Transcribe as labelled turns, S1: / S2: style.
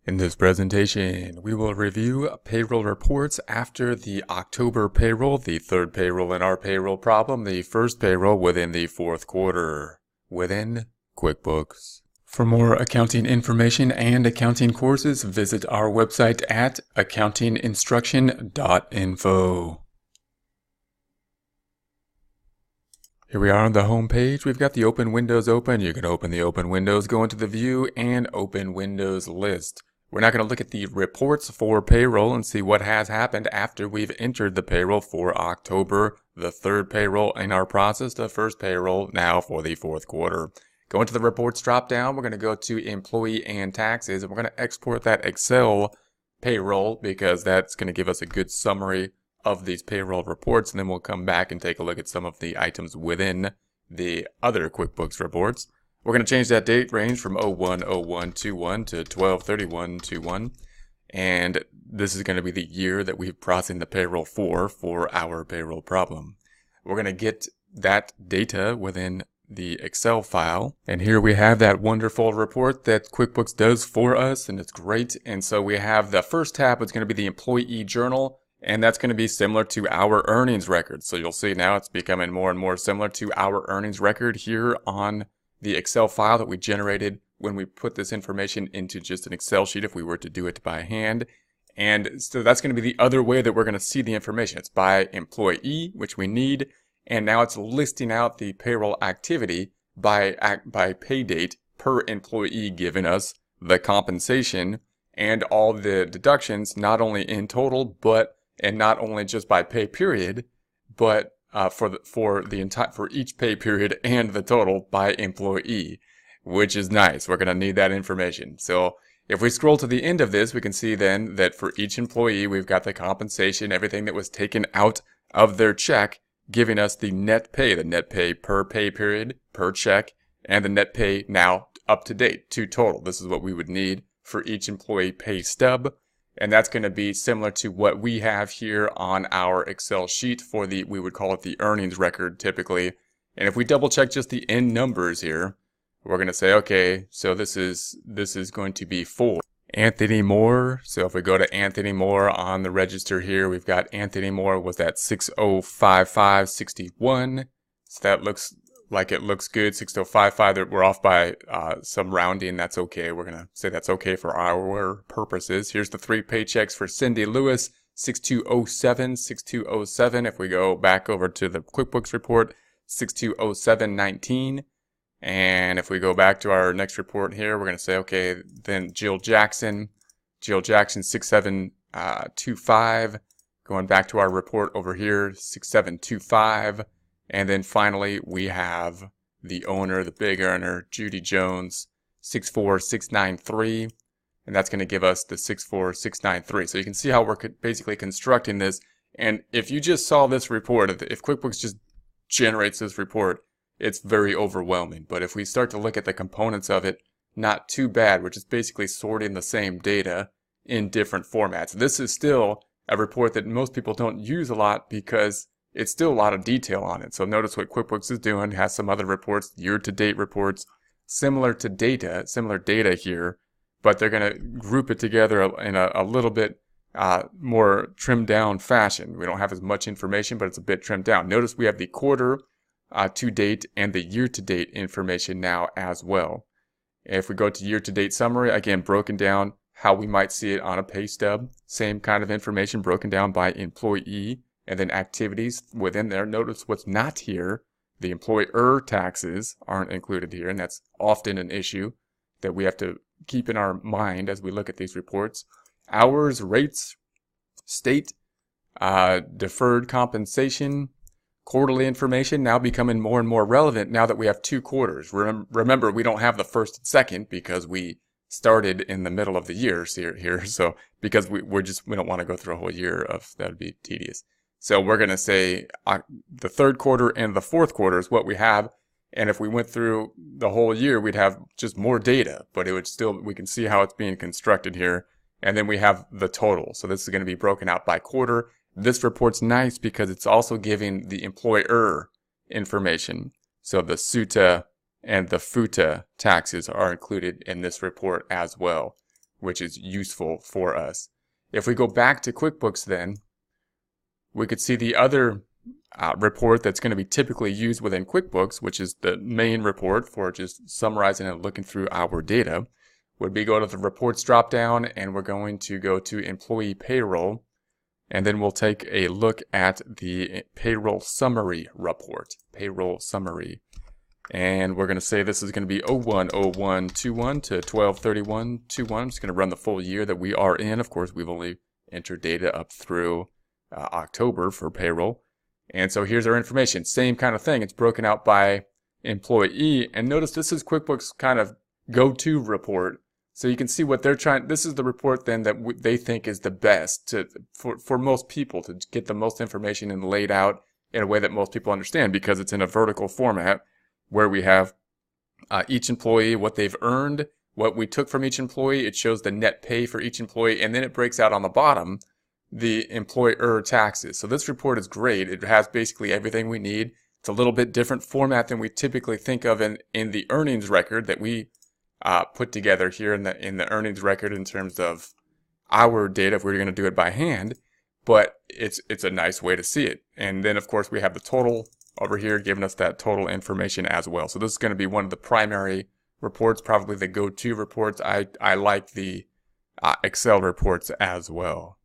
S1: In this presentation, we will review payroll reports after the October payroll, the third payroll in our payroll problem, the first payroll within the fourth quarter within QuickBooks. For more accounting information and accounting courses, visit our website at accountinginstruction.info. Here we are on the home page. We've got the open windows open. You can open the open windows, go into the view and open windows list. We're not going to look at the reports for payroll and see what has happened after we've entered the payroll for October, the third payroll in our process, the first payroll now for the fourth quarter. Go into the reports drop down. We're going to go to employee and taxes, and we're going to export that Excel payroll because that's going to give us a good summary of these payroll reports, and then we'll come back and take a look at some of the items within the other QuickBooks reports. We're going to change that date range from 01/01/21 to 12/31/21, and this is going to be the year that we've processed the payroll for our payroll problem. We're going to get that data within the Excel file, and here we have that wonderful report that QuickBooks does for us, and it's great. And so we have the first tab is going to be the employee journal, and that's going to be similar to our earnings record. So you'll see now it's becoming more and more similar to our earnings record here on the Excel file that we generated when we put this information into just an Excel sheet if we were to do it by hand. And so that's going to be the other way that we're going to see the information. It's by employee, which we need, and now it's listing out the payroll activity by pay date per employee, giving us the compensation and all the deductions, not only in total, and not only just by pay period, but for each pay period and the total by employee, which is nice. We're going to need that information. So if we scroll to the end of this, we can see then that for each employee, we've got the compensation, everything that was taken out of their check, giving us the net pay per pay period, per check, and the net pay now up to date to total. This is what we would need for each employee pay stub. And that's going to be similar to what we have here on our Excel sheet for we would call it the earnings record typically. And if we double check just the end numbers here, we're going to say, okay, so this is going to be for Anthony Moore. So if we go to Anthony Moore on the register here, we've got Anthony Moore was at 605561. So that looks like it looks good. 6055, we're off by some rounding. That's okay. We're going to say that's okay for our purposes. Here's the 3 paychecks for Cindy Lewis, 6207. If we go back over to the QuickBooks report, 620719. And if we go back to our next report here, we're going to say, okay, then Jill Jackson 6725. Going back to our report over here, 6725. And then finally, we have the owner, the big earner, Judy Jones, 64693. And that's going to give us the 64693. So you can see how we're basically constructing this. And if you just saw this report, if QuickBooks just generates this report, it's very overwhelming. But if we start to look at the components of it, not too bad. We're just basically sorting the same data in different formats. This is still a report that most people don't use a lot because it's still a lot of detail on it. So notice what QuickBooks is doing. It has some other reports, year-to-date reports, similar data here, but they're going to group it together in a little bit more trimmed down fashion. We don't have as much information, but it's a bit trimmed down. Notice we have the quarter to date and the year-to-date information now as well. If we go to year-to-date summary, again, broken down how we might see it on a pay stub. Same kind of information broken down by employee. And then activities within there. Notice what's not here. The employer taxes aren't included here, and that's often an issue that we have to keep in our mind as we look at these reports. Hours, rates, state, deferred compensation, quarterly information now becoming more and more relevant now that we have 2 quarters. Remember, we don't have the first and second because we started in the middle of the year here. So because we don't want to go through a whole year that would be tedious. So we're going to say the third quarter and the fourth quarter is what we have. And if we went through the whole year, we'd have just more data, but it would still, we can see how it's being constructed here. And then we have the total. So this is going to be broken out by quarter. This report's nice because it's also giving the employer information. So the SUTA and the FUTA taxes are included in this report as well, which is useful for us. If we go back to QuickBooks then, we could see the other report that's going to be typically used within QuickBooks, which is the main report for just summarizing and looking through our data, would be go to the reports drop down, and we're going to go to employee payroll, and then we'll take a look at the payroll summary report, payroll summary. And we're going to say this is going to be 01/01/21 to 12/31/21. I'm just going to run the full year that we are in. Of course, we've only entered data up through October for payroll. And so here's our information. Same kind of thing. It's broken out by employee. And notice this is QuickBooks kind of go-to report. So you can see what they're trying. This is the report then that they think is the best for most people to get the most information and laid out in a way that most people understand, because it's in a vertical format where we have each employee, what they've earned, what we took from each employee. It shows the net pay for each employee, and then it breaks out on the bottom the employer taxes. So this report is great. It has basically everything we need. It's a little bit different format than we typically think of in the earnings record that we put together here in the earnings record in terms of our data if we were going to do it by hand. But it's a nice way to see it. And then of course we have the total over here giving us that total information as well. So this is going to be one of the primary reports, probably the go-to reports. I like the Excel reports as well.